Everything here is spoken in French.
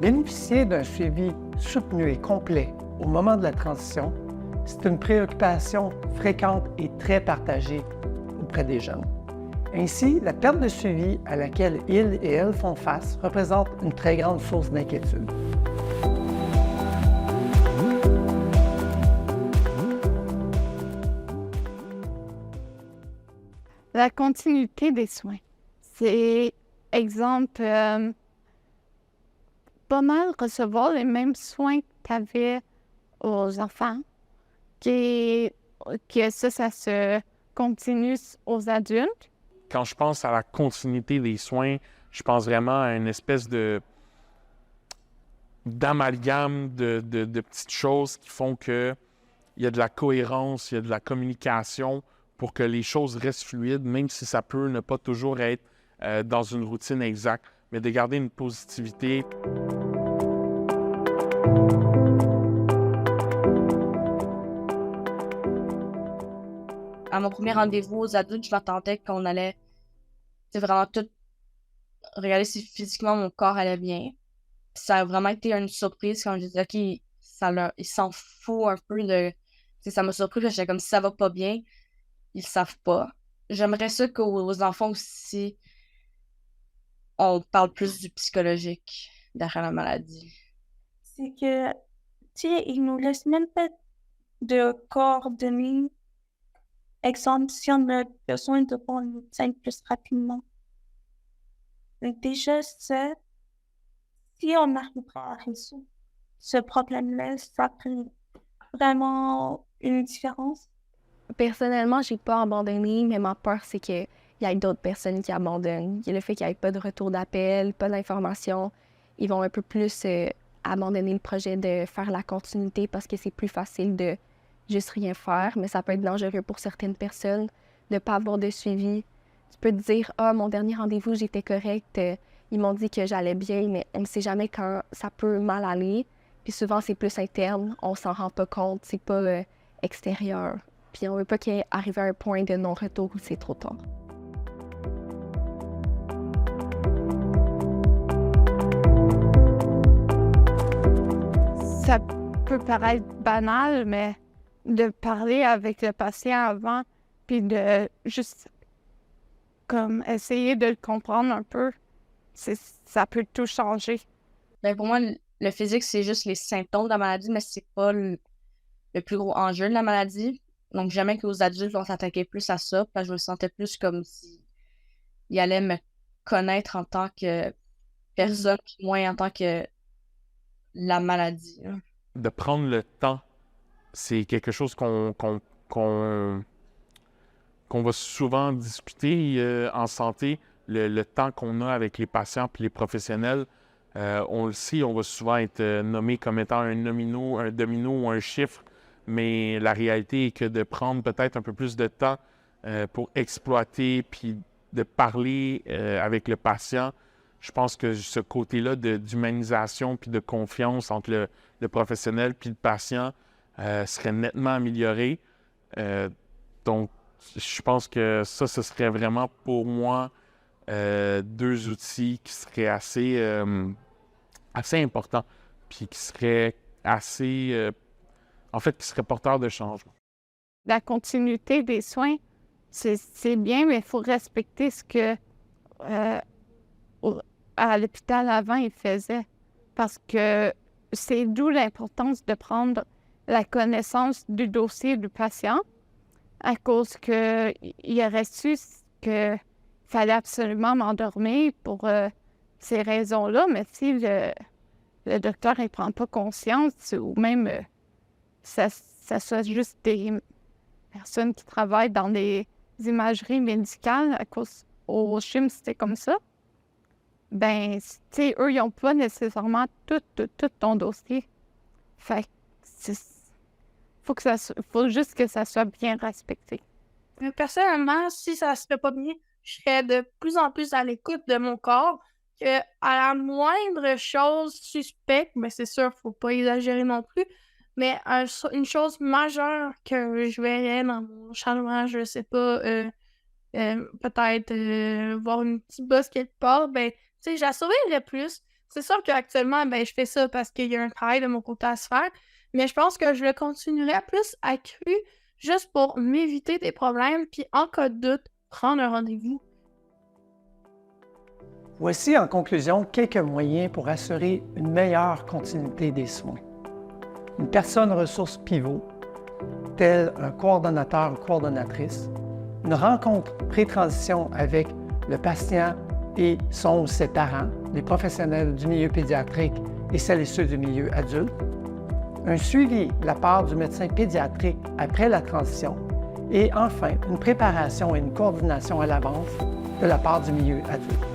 Bénéficier d'un suivi soutenu et complet au moment de la transition, c'est une préoccupation fréquente et très partagée auprès des jeunes. Ainsi, la perte de suivi à laquelle ils et elles font face représente une très grande source d'inquiétude. La continuité des soins. C'est, exemple, pas mal recevoir les mêmes soins que tu avais aux enfants, que ça se continue aux adultes. Quand je pense à la continuité des soins, je pense vraiment à une espèce d'amalgame de petites choses qui font qu'il y a de la cohérence, il y a de la communication pour que les choses restent fluides, même si ça peut ne pas toujours être dans une routine exacte, mais de garder une positivité. À mon premier rendez-vous aux adultes, je m'attendais qu'on allait vraiment tout regarder si physiquement mon corps allait bien. Puis ça a vraiment été une surprise quand je disais OK, ils s'en foutent un peu de. Ça m'a surpris, parce que j'étais comme si ça va pas bien, ils savent pas. J'aimerais ça qu'aux enfants aussi, on parle plus du psychologique derrière la maladie. C'est que, ils nous laissent même pas de coordonnées. Exemple, si on a besoin de voir le médecin plus rapidement. Donc déjà, ça, si on arrivera à résoudre ce problème-là, ça ferait vraiment une différence. Personnellement, j'ai pas abandonné, mais ma peur, c'est qu'il y ait d'autres personnes qui abandonnent. Il y a le fait qu'il n'y ait pas de retour d'appel, pas d'information. Ils vont un peu plus abandonner le projet de faire la continuité parce que c'est plus facile de juste rien faire, mais ça peut être dangereux pour certaines personnes de ne pas avoir de suivi. Tu peux te dire « Ah, mon dernier rendez-vous, j'étais correcte, ils m'ont dit que j'allais bien », mais on ne sait jamais quand ça peut mal aller. Puis souvent, c'est plus interne, on s'en rend pas compte, c'est pas extérieur. Puis on veut pas qu'il arrive à un point de non-retour où c'est trop tard. Ça peut paraître banal, mais de parler avec le patient avant, puis de juste comme essayer de le comprendre un peu, ça peut tout changer. Ben pour moi, le physique, c'est juste les symptômes de la maladie, mais c'est pas le plus gros enjeu de la maladie. Donc, jamais qu'aux adultes, on s'attaquait plus à ça, parce que je me sentais plus comme s'ils allaient me connaître en tant que personne, puis moins en tant que la maladie. De prendre le temps, c'est quelque chose qu'on va souvent discuter en santé, le temps qu'on a avec les patients et les professionnels. On le sait, on va souvent être nommé comme étant un domino ou un chiffre, mais la réalité est que de prendre peut-être un peu plus de temps pour exploiter puis de parler avec le patient, je pense que ce côté-là d'humanisation puis de confiance entre le professionnel puis le patient serait nettement amélioré. Donc, je pense que ça, ce serait vraiment pour moi deux outils qui seraient assez importants, puis qui seraient qui seraient porteurs de changement. La continuité des soins, c'est bien, mais il faut respecter ce que à l'hôpital avant ils faisaient. Parce que c'est d'où l'importance de prendre la connaissance du dossier du patient, à cause qu'il aurait su qu'il fallait absolument m'endormir pour ces raisons-là, mais si le docteur ne prend pas conscience, ou même ça soit juste des personnes qui travaillent dans des imageries médicales, à cause au CHUM, c'était comme ça, ben, tu sais, eux, ils n'ont pas nécessairement tout ton dossier. Fait que faut juste que ça soit bien respecté. Mais personnellement, si ça se fait pas bien, je serais de plus en plus à l'écoute de mon corps, que à la moindre chose suspecte, mais c'est sûr, faut pas exagérer non plus, mais une chose majeure que je verrais dans mon changement, je sais pas, peut-être voir une petite bosse quelque part, ben, tu sais, je la surveillerais plus. C'est sûr qu'actuellement, ben, je fais ça parce qu'il y a un travail de mon côté à se faire, mais je pense que je le continuerai plus accru juste pour m'éviter des problèmes, puis en cas de doute, prendre un rendez-vous. Voici en conclusion quelques moyens pour assurer une meilleure continuité des soins. Une personne ressource pivot, tel un coordonnateur ou coordonnatrice, une rencontre pré-transition avec le patient et son ou ses parents, les professionnels du milieu pédiatrique et celles et ceux du milieu adulte, un suivi de la part du médecin pédiatrique après la transition et enfin une préparation et une coordination à l'avance de la part du milieu adulte.